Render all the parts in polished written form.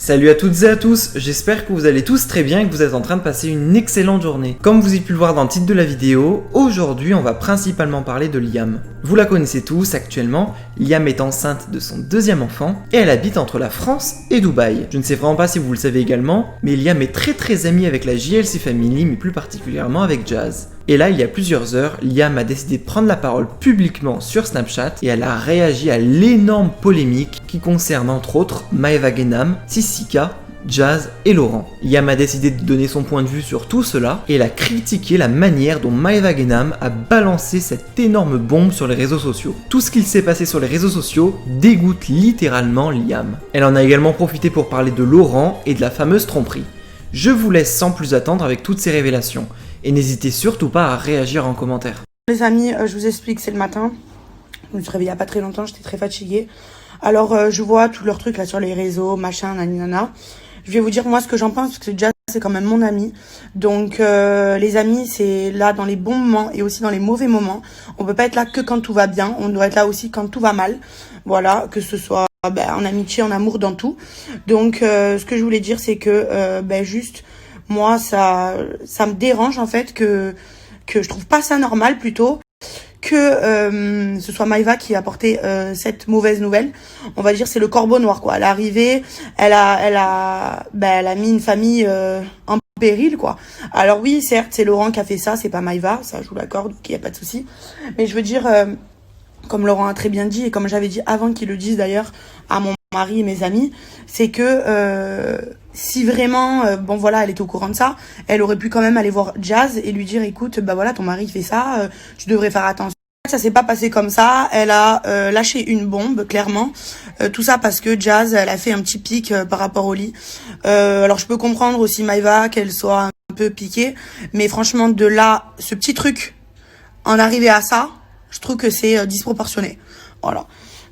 Salut à toutes et à tous, j'espère que vous allez tous très bien et que vous êtes en train de passer une excellente journée. Comme vous avez pu le voir dans le titre de la vidéo, aujourd'hui on va principalement parler de Liam. Vous la connaissez tous, actuellement, Liam est enceinte de son deuxième enfant et elle habite entre la France et Dubaï. Je ne sais vraiment pas si vous le savez également, mais Liam est très ami avec la JLC Family, mais plus particulièrement avec Jazz. Et là, il y a plusieurs heures, Liam a décidé de prendre la parole publiquement sur Snapchat et elle a réagi à l'énorme polémique qui concerne entre autres Maeva Genam, Sissika, Jazz et Laurent. Liam a décidé de donner son point de vue sur tout cela et elle a critiqué la manière dont Maeva Genam a balancé cette énorme bombe sur les réseaux sociaux. Tout ce qu'il s'est passé sur les réseaux sociaux dégoûte littéralement Liam. Elle en a également profité pour parler de Laurent et de la fameuse tromperie. Je vous laisse sans plus attendre avec toutes ces révélations. Et n'hésitez surtout pas à réagir en commentaire. Les amis, je vous explique, c'est le matin. Je me suis réveillée il n'y a pas très longtemps, j'étais très fatiguée. Alors, je vois tous leurs trucs là sur les réseaux, machin, naninana. Je vais vous dire moi ce que j'en pense, parce que Jazz, c'est quand même mon ami. Donc, les amis, c'est là dans les bons moments et aussi dans les mauvais moments. On peut pas être là que quand tout va bien, on doit être là aussi quand tout va mal. Voilà, que ce soit en amitié, en amour, dans tout. Donc, ce que je voulais dire, c'est que juste... Moi, ça me dérange en fait que je trouve pas ça normal plutôt que ce soit Maeva qui a apporté cette mauvaise nouvelle. On va dire c'est le corbeau noir quoi. Elle est arrivée, elle a mis une famille en péril quoi. Alors oui, certes, c'est Laurent qui a fait ça, c'est pas Maeva, ça je vous l'accorde, donc il y a pas de souci. Mais je veux dire comme Laurent a très bien dit et comme j'avais dit avant qu'il le dise d'ailleurs à mon mari et mes amis, c'est que si vraiment, elle était au courant de ça, elle aurait pu quand même aller voir Jazz et lui dire, écoute, ton mari fait ça, tu devrais faire attention. Ça s'est pas passé comme ça, elle a lâché une bombe, clairement. Tout ça parce que Jazz, elle a fait un petit pic par rapport au lit. Alors je peux comprendre aussi Maeva qu'elle soit un peu piquée, mais franchement de là, ce petit truc, en arriver à ça, je trouve que c'est disproportionné. Voilà.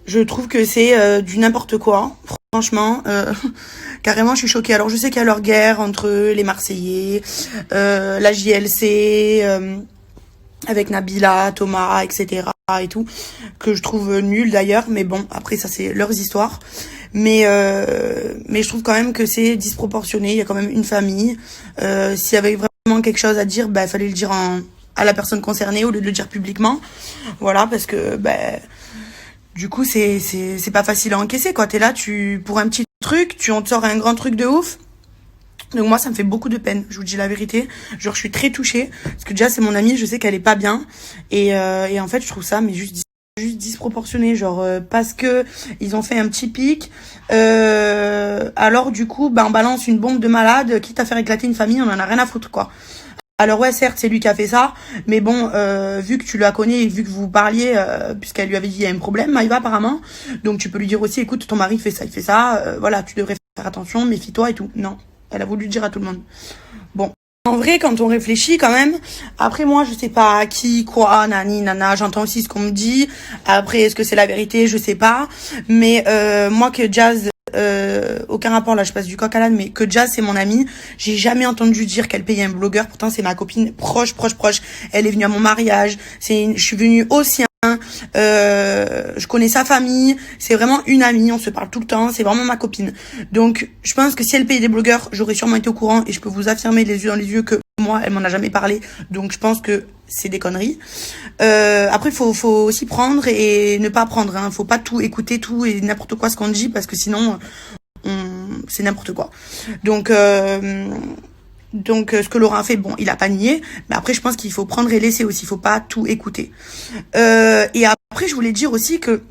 Je trouve que c'est du n'importe quoi. Franchement, carrément, je suis choquée. Alors, je sais qu'il y a leur guerre entre les Marseillais, la JLC, avec Nabila, Thomas, etc. et tout, que je trouve nul d'ailleurs. Mais bon, après, ça, c'est leurs histoires. Mais je trouve quand même que c'est disproportionné. Il y a quand même une famille. S'il y avait vraiment quelque chose à dire, il fallait le dire à la personne concernée au lieu de le dire publiquement. Voilà, parce que... du coup, c'est pas facile à encaisser, quoi. T'es là, pour un petit truc, on te sort un grand truc de ouf. Donc moi, ça me fait beaucoup de peine, je vous dis la vérité. Genre, je suis très touchée, parce que déjà, c'est mon amie, je sais qu'elle est pas bien. Et en fait, je trouve ça, mais juste disproportionné, genre, parce que ils ont fait un petit pic. Alors, du coup, on balance une bombe de malade, quitte à faire éclater une famille, on en a rien à foutre, quoi. Alors ouais, certes, c'est lui qui a fait ça, mais bon, vu que tu la connais et vu que vous parliez, puisqu'elle lui avait dit il y a un problème, Maeva apparemment, donc tu peux lui dire aussi, écoute, ton mari fait ça, il fait ça, voilà, tu devrais faire attention, méfie-toi et tout. Non, elle a voulu dire à tout le monde. Bon, en vrai, quand on réfléchit quand même, après moi, je sais pas qui, quoi, nani, nana, j'entends aussi ce qu'on me dit, après, est-ce que c'est la vérité, je sais pas, mais moi que Jazz... aucun rapport là, je passe du coq à l'âne, mais que Jazz c'est mon amie, j'ai jamais entendu dire qu'elle payait un blogueur, pourtant c'est ma copine proche, elle est venue à mon mariage, je suis venue au sien, je connais sa famille, c'est vraiment une amie, on se parle tout le temps, c'est vraiment ma copine. Donc je pense que si elle payait des blogueurs, j'aurais sûrement été au courant et je peux vous affirmer les yeux dans les yeux que moi elle m'en a jamais parlé, donc je pense que c'est des conneries. Après faut aussi prendre et ne pas prendre, hein. Faut pas tout écouter, tout et n'importe quoi ce qu'on dit, parce que sinon c'est n'importe quoi. Donc ce que Laurent a fait, bon, il a pas nié, mais après je pense qu'il faut prendre et laisser aussi, il faut pas tout écouter. Et après je voulais dire aussi que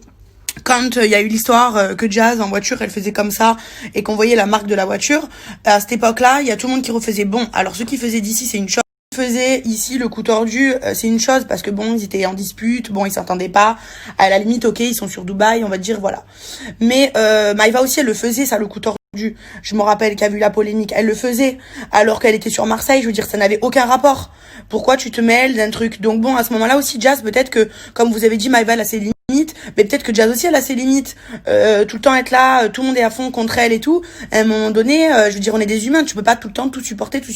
quand il y a eu l'histoire que Jazz en voiture elle faisait comme ça et qu'on voyait la marque de la voiture, à cette époque-là il y a tout le monde qui refaisait, bon, alors ceux qui faisaient d'ici c'est une chose, faisait ici le coup tordu, c'est une chose parce que bon, ils étaient en dispute, bon, ils s'entendaient pas, à la limite, ok, ils sont sur Dubaï, on va dire, voilà. Mais Maeva aussi, elle le faisait, ça, le coup tordu. Je me rappelle qu'il y a vu la polémique, elle le faisait alors qu'elle était sur Marseille, je veux dire, ça n'avait aucun rapport. Pourquoi tu te mêles d'un truc? Donc bon, à ce moment-là aussi, Jazz, peut-être que, comme vous avez dit, Maeva, elle a ses limites, mais peut-être que Jazz aussi, elle a ses limites. Tout le temps être là, tout le monde est à fond contre elle et tout. À un moment donné, je veux dire, on est des humains, tu peux pas tout le temps tout supporter. Puis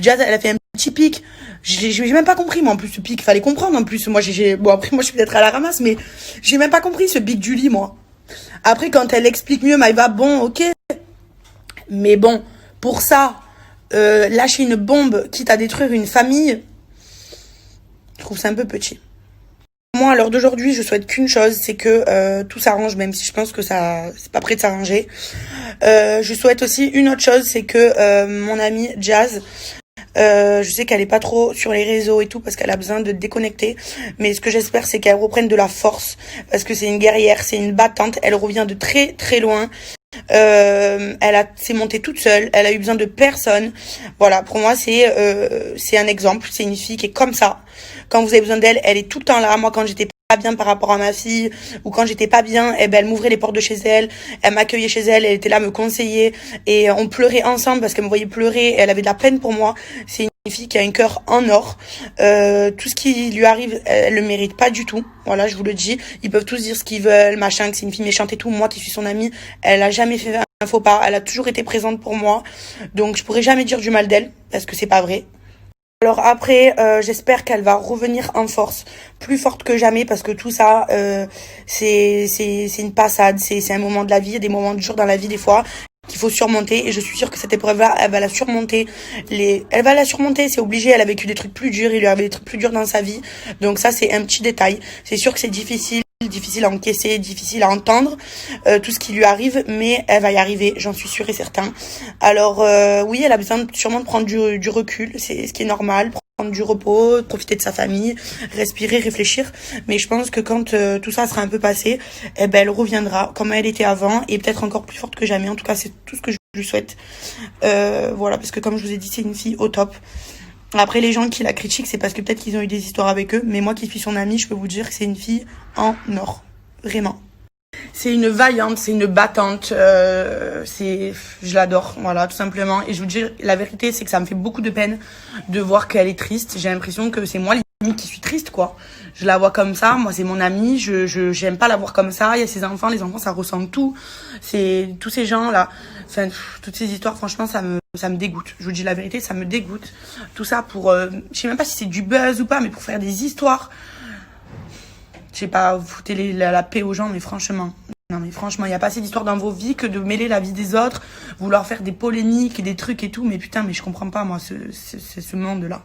Jazz, elle a fait un petit pic. J'ai même pas compris, moi, en plus, ce pic, fallait comprendre, en plus. Moi, bon, après, moi, je suis peut-être à la ramasse, mais j'ai même pas compris ce pic du lit, moi. Après, quand elle explique mieux, Maeva, bon, ok, Mais bon, pour ça, lâcher une bombe quitte à détruire une famille, je trouve ça un peu petit. Moi, à l'heure d'aujourd'hui, je souhaite qu'une chose, c'est que tout s'arrange, même si je pense que ça, c'est pas prêt de s'arranger. Je souhaite aussi une autre chose, c'est que mon amie Jazz, je sais qu'elle est pas trop sur les réseaux et tout parce qu'elle a besoin de déconnecter. Mais ce que j'espère, c'est qu'elle reprenne de la force parce que c'est une guerrière, c'est une battante. Elle revient de très très loin. S'est montée toute seule. Elle a eu besoin de personne. Voilà, pour moi, c'est un exemple. C'est une fille qui est comme ça. Quand vous avez besoin d'elle, elle est tout le temps là. Moi, quand j'étais pas bien par rapport à ma fille ou quand j'étais pas bien, eh ben elle m'ouvrait les portes de chez elle, elle m'accueillait chez elle, elle était là me conseiller et on pleurait ensemble parce qu'elle me voyait pleurer, elle avait de la peine pour moi. C'est une fille qui a un cœur en or. Tout ce qui lui arrive, elle le mérite pas du tout. Voilà, je vous le dis. Ils peuvent tous dire ce qu'ils veulent, machin, que c'est une fille méchante et tout. Moi qui suis son amie, elle a jamais fait un faux pas, elle a toujours été présente pour moi. Donc je pourrais jamais dire du mal d'elle parce que c'est pas vrai. Alors après, j'espère qu'elle va revenir en force, plus forte que jamais, parce que tout ça, c'est une passade, c'est un moment de la vie, il y a des moments durs dans la vie des fois qu'il faut surmonter, et je suis sûre que cette épreuve-là, elle va la surmonter. Elle va la surmonter, c'est obligé. Elle a vécu des trucs plus durs, il lui avait des trucs plus durs dans sa vie, donc ça c'est un petit détail. C'est sûr que c'est difficile à encaisser, difficile à entendre tout ce qui lui arrive, mais elle va y arriver, j'en suis sûre et certain. Alors oui, elle a besoin sûrement de prendre du recul, c'est ce qui est normal, prendre du repos, profiter de sa famille, respirer, réfléchir, mais je pense que quand tout ça sera un peu passé, eh ben elle reviendra comme elle était avant et peut-être encore plus forte que jamais. En tout cas, c'est tout ce que je lui souhaite. Voilà, parce que comme je vous ai dit, c'est une fille au top. Après, les gens qui la critiquent, c'est parce que peut-être qu'ils ont eu des histoires avec eux. Mais moi qui suis son amie, je peux vous dire que c'est une fille en or. Vraiment. C'est une vaillante, c'est une battante. Je l'adore, voilà, tout simplement. Et je vous dis, la vérité, c'est que ça me fait beaucoup de peine de voir qu'elle est triste. J'ai l'impression que c'est moi limite qui suis triste, quoi. Je la vois comme ça. Moi, c'est mon amie. J'aime pas la voir comme ça. Il y a ses enfants. Les enfants, ça ressemble tout. C'est tous ces gens-là. Enfin, toutes ces histoires, franchement, ça me dégoûte. Je vous dis la vérité, ça me dégoûte. Tout ça pour, je sais même pas si c'est du buzz ou pas, mais pour faire des histoires. Je sais pas, vous foutez la paix aux gens, mais franchement. Non, mais franchement, il y a pas assez d'histoires dans vos vies que de mêler la vie des autres, vouloir faire des polémiques et des trucs et tout. Mais putain, mais je comprends pas, moi, ce monde-là.